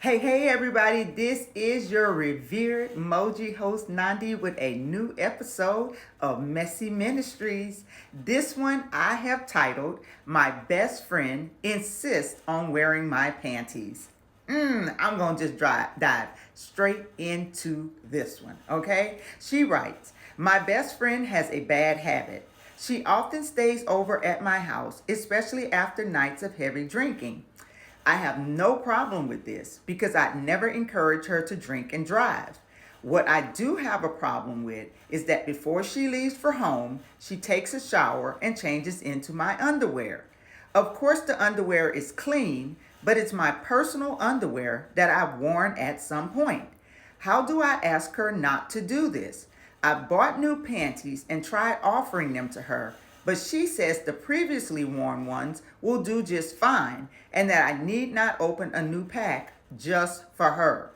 Hey, everybody, this is your revered mojihost Nandi with a new episode of Messy Ministries. This one I have titled, My Best Friend Insists on Wearing My Panties. I'm going to just dive straight into this one, okay? She writes, My best friend has a bad habit. She often stays over at my house, especially after nights of heavy drinking. I have no problem with this because I never encourage her to drink and drive. What I do have a problem with is that before she leaves for home, she takes a shower and changes into my underwear. Of course, the underwear is clean, but it's my personal underwear that I've worn at some point. How do I ask her not to do this? I bought new panties and tried offering them to her, but she says the previously worn ones will do just fine and that I need not open a new pack just for her.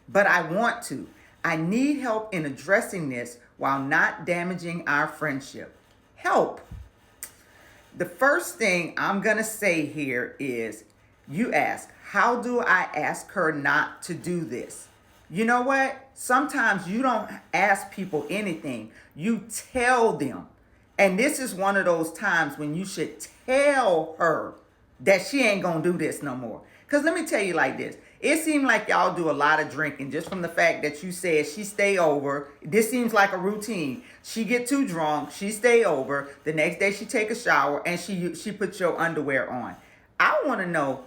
But I want to. I need help in addressing this while not damaging our friendship. Help! The first thing I'm going to say here is you ask, how do I ask her not to do this? You know what? Sometimes you don't ask people anything. You tell them. And this is one of those times when you should tell her that she ain't gonna do this no more. Because let me tell you like this. It seemed like y'all do a lot of drinking just from the fact that you said she stay over. This seems like a routine. She get too drunk, she stay over. The next day she take a shower and she puts your underwear on. I want to know,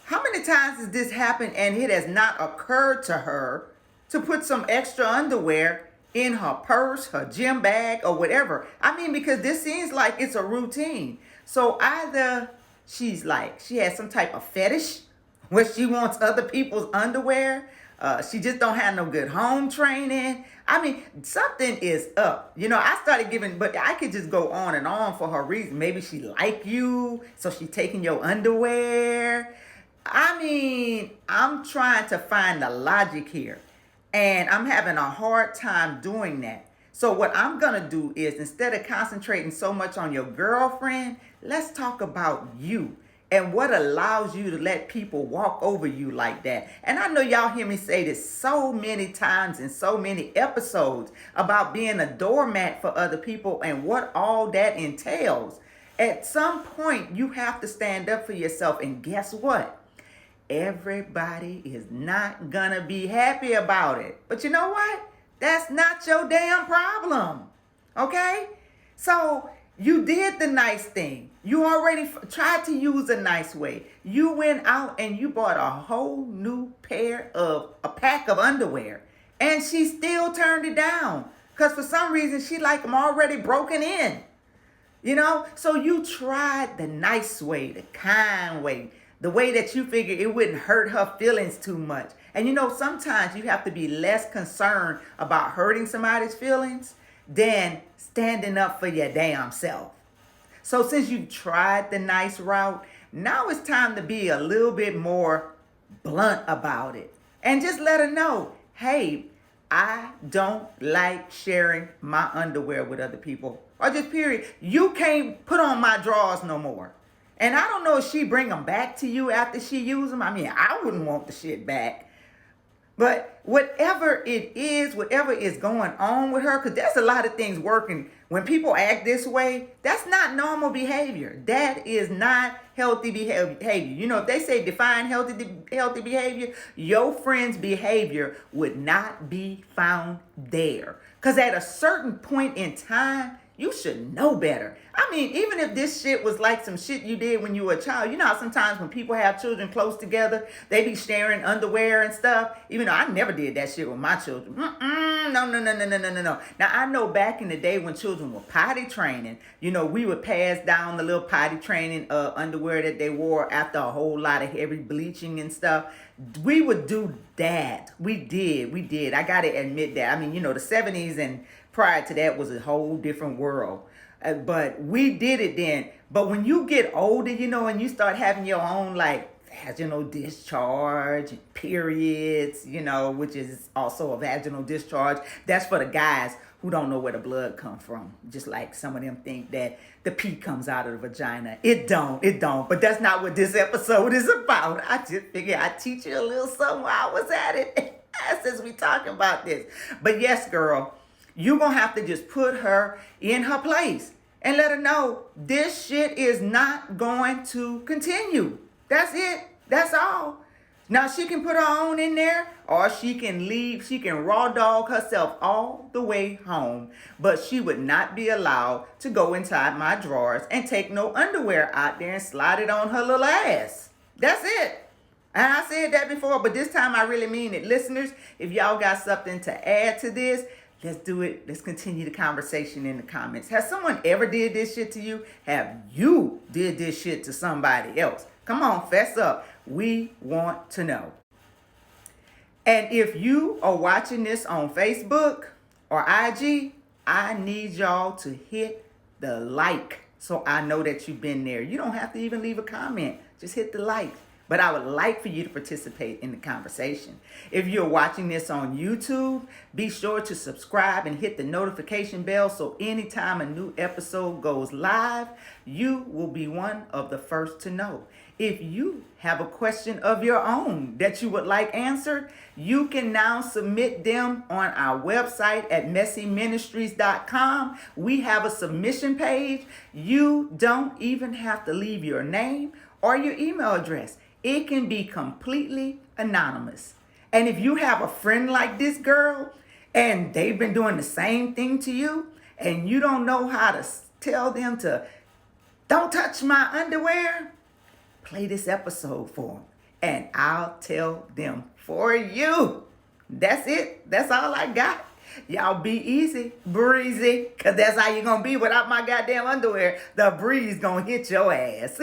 how many times has this happened and it has not occurred to her to put some extra underwear in her purse, her gym bag, or whatever? I mean, because this seems like it's a routine. So either she has some type of fetish where she wants other people's underwear. She just don't have no good home training. I mean, something is up. I started giving, but I could just go on and on for her reason. Maybe she like you, so she taking your underwear. I mean, I'm trying to find the logic here. And I'm having a hard time doing that. So what I'm going to do is, instead of concentrating so much on your girlfriend, let's talk about you and what allows you to let people walk over you like that. And I know y'all hear me say this so many times in so many episodes about being a doormat for other people and what all that entails. At some point, you have to stand up for yourself. And guess what? Everybody is not gonna be happy about it. But you know what? That's not your damn problem. Okay? So you did the nice thing. You already tried to use a nice way. You went out and you bought a whole new pack of underwear. And she still turned it down. Because for some reason she like them already broken in. So you tried the nice way, the kind way, the way that you figured it wouldn't hurt her feelings too much. And sometimes you have to be less concerned about hurting somebody's feelings than standing up for your damn self. So since you tried the nice route, now it's time to be a little bit more blunt about it. And just let her know, hey, I don't like sharing my underwear with other people. Or just period. You can't put on my drawers no more. And I don't know if she bring them back to you after she use them. I mean, I wouldn't want the shit back. But whatever it is, whatever is going on with her, because there's a lot of things working. When people act this way, that's not normal behavior. That is not healthy behavior. If they say define healthy behavior, your friend's behavior would not be found there. Because at a certain point in time, you should know better. I mean, even if this shit was like some shit you did when you were a child, you know how sometimes when people have children close together, they be sharing underwear and stuff. Even though I never did that shit with my children. No. Now, I know back in the day when children were potty training, we would pass down the little potty training underwear that they wore after a whole lot of heavy bleaching and stuff. We would do that. We did. I got to admit that. I mean, the 70s and prior to that was a whole different world. But we did it then. But when you get older, and you start having your own vaginal discharge, periods, which is also a vaginal discharge. That's for the guys who don't know where the blood come from. Just like some of them think that the pee comes out of the vagina. It don't. But that's not what this episode is about. I just figured I'd teach you a little something while I was at it since we talking about this. But yes, girl, you're going to have to just put her in her place and let her know this shit is not going to continue. That's it. That's all. Now, she can put her own in there, or she can leave. She can raw dog herself all the way home. But she would not be allowed to go inside my drawers and take no underwear out there and slide it on her little ass. That's it. And I said that before, but this time I really mean it. Listeners, if y'all got something to add to this, let's do it. Let's continue the conversation in the comments. Has someone ever did this shit to you? Have you did this shit to somebody else? Come on, fess up. We want to know. And if you are watching this on Facebook or IG, I need y'all to hit the like so I know that you've been there. You don't have to even leave a comment. Just hit the like. But I would like for you to participate in the conversation. If you're watching this on YouTube, be sure to subscribe and hit the notification bell so anytime a new episode goes live, you will be one of the first to know. If you have a question of your own that you would like answered, you can now submit them on our website at messyministries.com. We have a submission page. You don't even have to leave your name or your email address. It can be completely anonymous. And if you have a friend like this girl and they've been doing the same thing to you and you don't know how to tell them to don't touch my underwear, play this episode for them and I'll tell them for you. That's it. That's all I got. Y'all be easy, breezy, because that's how you're going to be without my goddamn underwear. The breeze going to hit your ass.